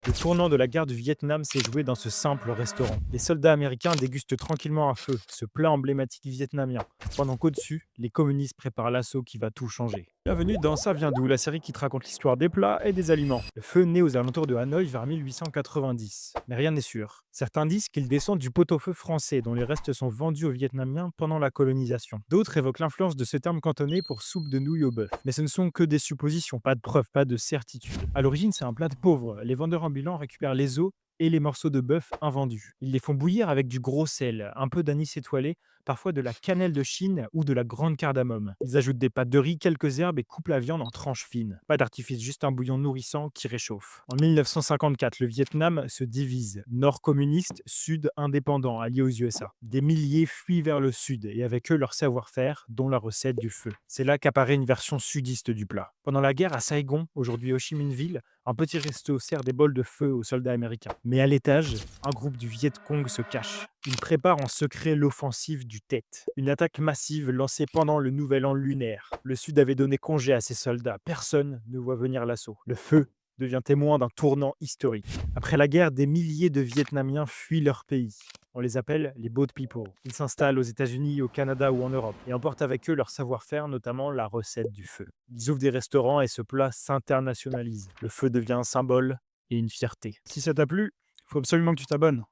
Le tournant de la guerre du Vietnam s'est joué dans ce simple restaurant. Les soldats américains dégustent tranquillement à feu ce plat emblématique vietnamien, pendant qu'au-dessus, les communistes préparent l'assaut qui va tout changer. Bienvenue dans Ça vient d'où, la série qui te raconte l'histoire des plats et des aliments. Le feu naît aux alentours de Hanoï vers 1890, mais rien n'est sûr. Certains disent qu'il descend du pot-au-feu français dont les restes sont vendus aux Vietnamiens pendant la colonisation. D'autres évoquent l'influence de ce terme cantonais pour soupe de nouilles au bœuf. Mais ce ne sont que des suppositions, pas de preuves, pas de certitude. À l'origine, c'est un plat de pauvres. Les vendeurs ambulants récupèrent les os et les morceaux de bœuf invendus. Ils les font bouillir avec du gros sel, un peu d'anis étoilé, parfois de la cannelle de Chine ou de la grande cardamome. Ils ajoutent des pâtes de riz, quelques herbes et coupent la viande en tranches fines. Pas d'artifice, juste un bouillon nourrissant qui réchauffe. En 1954, le Vietnam se divise. Nord communiste, sud indépendant, allié aux USA. Des milliers fuient vers le sud et avec eux leur savoir-faire, dont la recette du feu. C'est là qu'apparaît une version sudiste du plat. Pendant la guerre à Saigon, aujourd'hui Ho Chi Minh Ville, un petit resto sert des bols de feu aux soldats américains. Mais à l'étage, un groupe du Viet Cong se cache. Il prépare en secret l'offensive du Tet, une attaque massive lancée pendant le nouvel an lunaire. Le Sud avait donné congé à ses soldats. Personne ne voit venir l'assaut. Le feu devient témoin d'un tournant historique. Après la guerre, des milliers de Vietnamiens fuient leur pays. On les appelle les Boat People. Ils s'installent aux États-Unis, au Canada ou en Europe et emportent avec eux leur savoir-faire, notamment la recette du feu. Ils ouvrent des restaurants et ce plat s'internationalise. Le feu devient un symbole et une fierté. Si ça t'a plu, il faut absolument que tu t'abonnes.